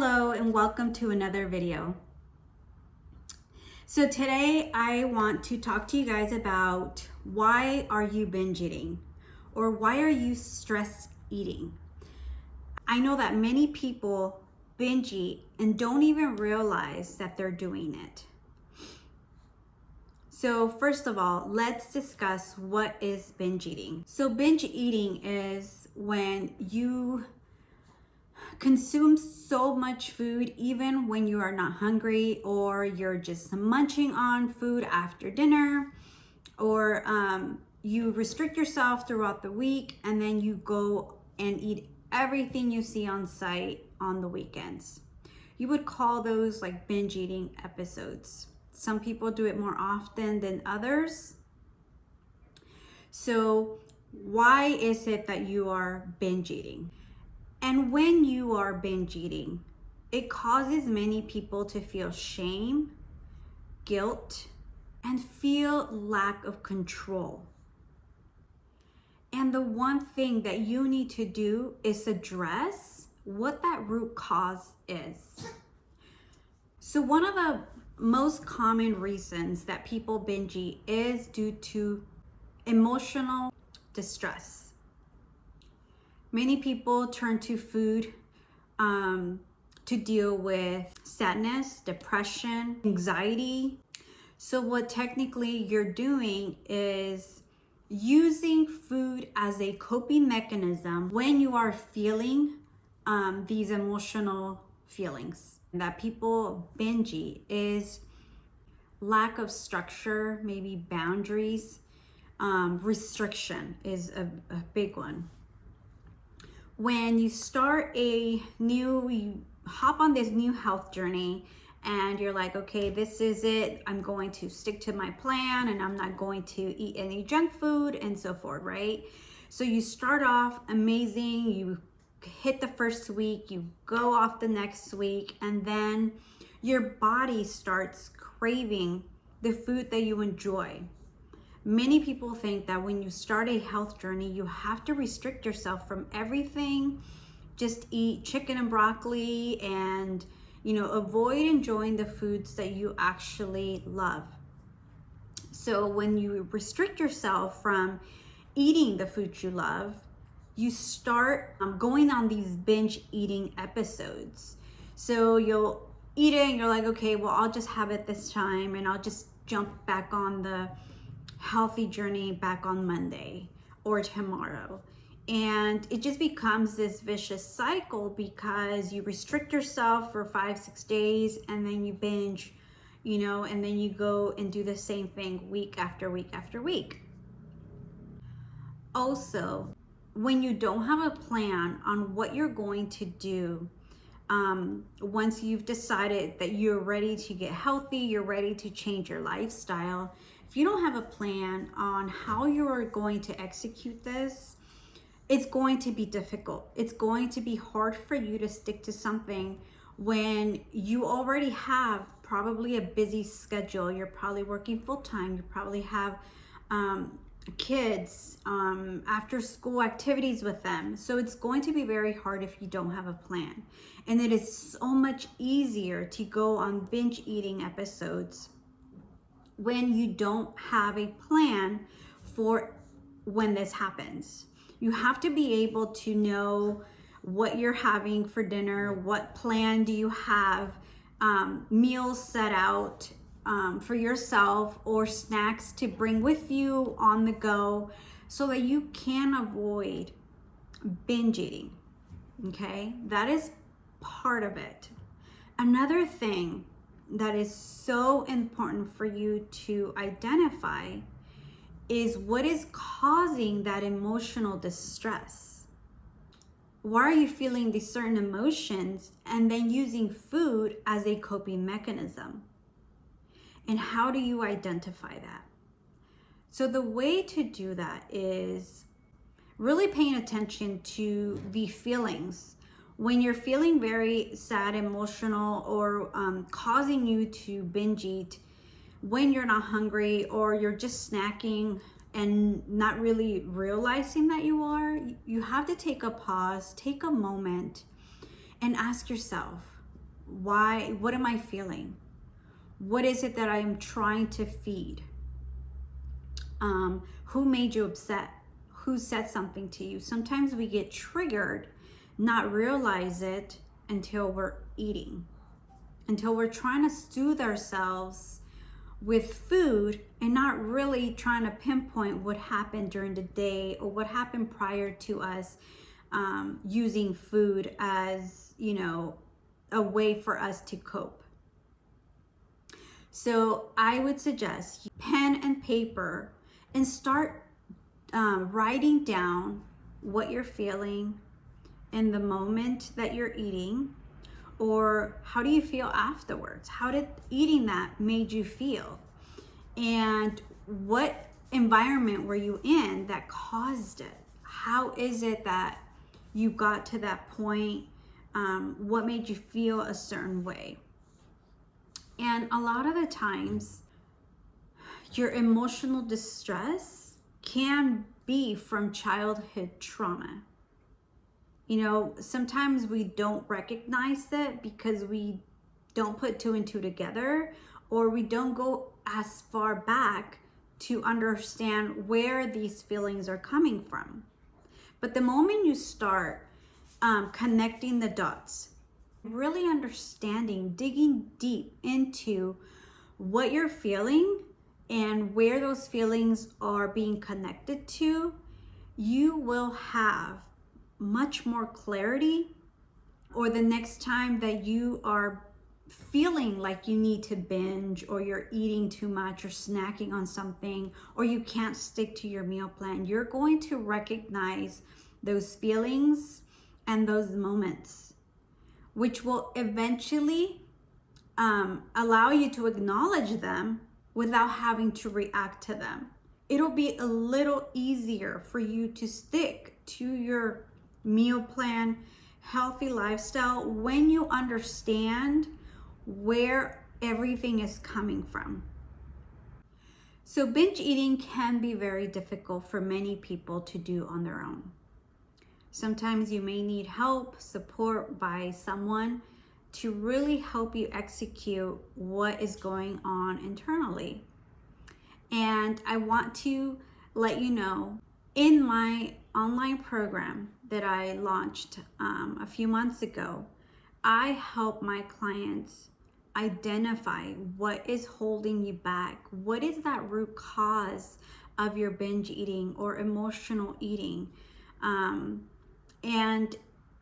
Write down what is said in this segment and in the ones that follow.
Hello and welcome to another video. So today I want to talk to you guys about why are you binge eating or why are you stress eating? I know that many people binge eat and don't even realize that they're doing it. So first of all, let's discuss what is binge eating. So binge eating is when you consume so much food even when you are not hungry, or you're just munching on food after dinner, or you restrict yourself throughout the week and then you go and eat everything you see on site on the weekends. You would call those like binge eating episodes. Some people do it more often than others. So why is it that you are binge eating? And when you are binge eating, it causes many people to feel shame, guilt, and feel lack of control. And the one thing that you need to do is address what that root cause is. So one of the most common reasons that people binge eat is due to emotional distress. Many people turn to food to deal with sadness, depression, anxiety. So what technically you're doing is using food as a coping mechanism when you are feeling these emotional feelings. That people binge eat is lack of structure, maybe boundaries, restriction is a big one. When you you hop on this new health journey and you're like, okay, this is it. I'm going to stick to my plan and I'm not going to eat any junk food and so forth, right? So you start off amazing. You hit the first week, you go off the next week, and then your body starts craving the food that you enjoy. Many people think that when you start a health journey, you have to restrict yourself from everything, just eat chicken and broccoli and, avoid enjoying the foods that you actually love. So when you restrict yourself from eating the foods you love, you start going on these binge eating episodes. So you'll eat it and you're like, okay, well, I'll just have it this time and I'll just jump back on the healthy journey back on Monday or tomorrow. And it just becomes this vicious cycle because you restrict yourself for 5-6 days and then you binge, and then you go and do the same thing week after week after week. Also, when you don't have a plan on what you're going to do, once you've decided that you're ready to get healthy, you're ready to change your lifestyle, if you don't have a plan on how you're going to execute this, it's going to be difficult. It's going to be hard for you to stick to something when you already have probably a busy schedule. You're probably working full time. You probably have kids, after school activities with them. So it's going to be very hard if you don't have a plan. And it is so much easier to go on binge eating episodes when you don't have a plan for when this happens. You have to be able to know what you're having for dinner, what plan do you have, meals set out for yourself, or snacks to bring with you on the go so that you can avoid binge eating. Okay, that is part of it. Another thing that is so important for you to identify is what is causing that emotional distress. Why are you feeling these certain emotions and then using food as a coping mechanism? And how do you identify that? So the way to do that is really paying attention to the feelings. When you're feeling very sad, emotional, or causing you to binge eat when you're not hungry, or you're just snacking and not really realizing that you have to take a pause, take a moment, and ask yourself, What am I feeling? What is it that I'm trying to feed? Who made you upset? Who said something to you? Sometimes we get triggered, not realize it until we're eating, until we're trying to soothe ourselves with food and not really trying to pinpoint what happened during the day or what happened prior to us using food as, a way for us to cope. So I would suggest pen and paper and start writing down what you're feeling in the moment that you're eating, or how do you feel afterwards? How did eating that made you feel? And what environment were you in that caused it? How is it that you got to that point? What made you feel a certain way? And a lot of the times, your emotional distress can be from childhood trauma. Sometimes we don't recognize it because we don't put two and two together, or we don't go as far back to understand where these feelings are coming from. But the moment you start connecting the dots, really understanding, digging deep into what you're feeling and where those feelings are being connected to, you will have much more clarity. Or the next time that you are feeling like you need to binge, or you're eating too much or snacking on something, or you can't stick to your meal plan, you're going to recognize those feelings and those moments, which will eventually allow you to acknowledge them without having to react to them. It'll be a little easier for you to stick to your meal plan, healthy lifestyle, when you understand where everything is coming from. So binge eating can be very difficult for many people to do on their own. Sometimes you may need help, support by someone to really help you execute what is going on internally. And I want to let you know, in my online program that I launched a few months ago, I help my clients identify what is holding you back. What is that root cause of your binge eating or emotional eating? And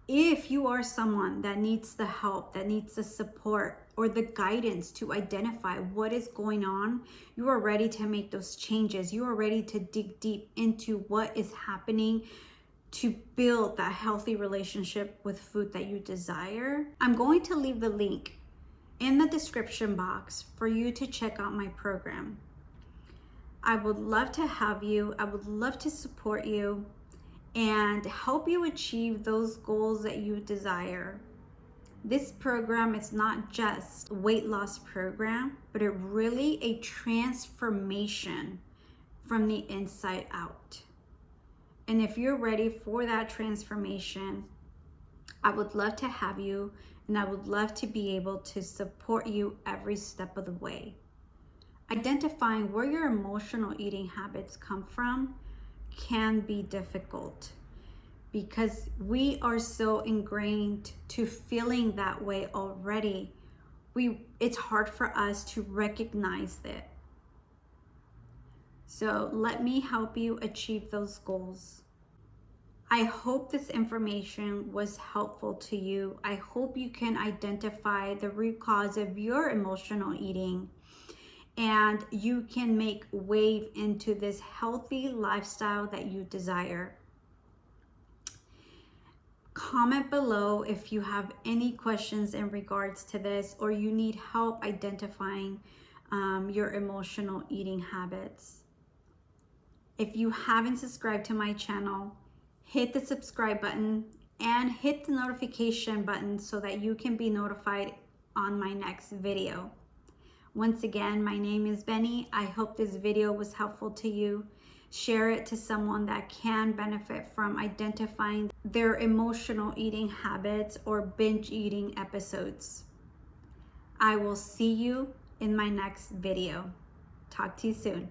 if you are someone that needs the help, that needs the support or the guidance to identify what is going on, you are ready to make those changes. You are ready to dig deep into what is happening to build that healthy relationship with food that you desire. I'm going to leave the link in the description box for you to check out my program. I would love to have you. I would love to support you and help you achieve those goals that you desire. This program is not just a weight loss program, but it really a transformation from the inside out. And if you're ready for that transformation, I would love to have you, and I would love to be able to support you every step of the way. Identifying where your emotional eating habits come from can be difficult because we are so ingrained to feeling that way already. It's hard for us to recognize it. So let me help you achieve those goals. I hope this information was helpful to you. I hope you can identify the root cause of your emotional eating and you can make wave into this healthy lifestyle that you desire. Comment below if you have any questions in regards to this, or you need help identifying your emotional eating habits. If you haven't subscribed to my channel, hit the subscribe button and hit the notification button so that you can be notified on my next video. Once again, my name is Benny. I hope this video was helpful to you. Share it to someone that can benefit from identifying their emotional eating habits or binge eating episodes. I will see you in my next video. Talk to you soon.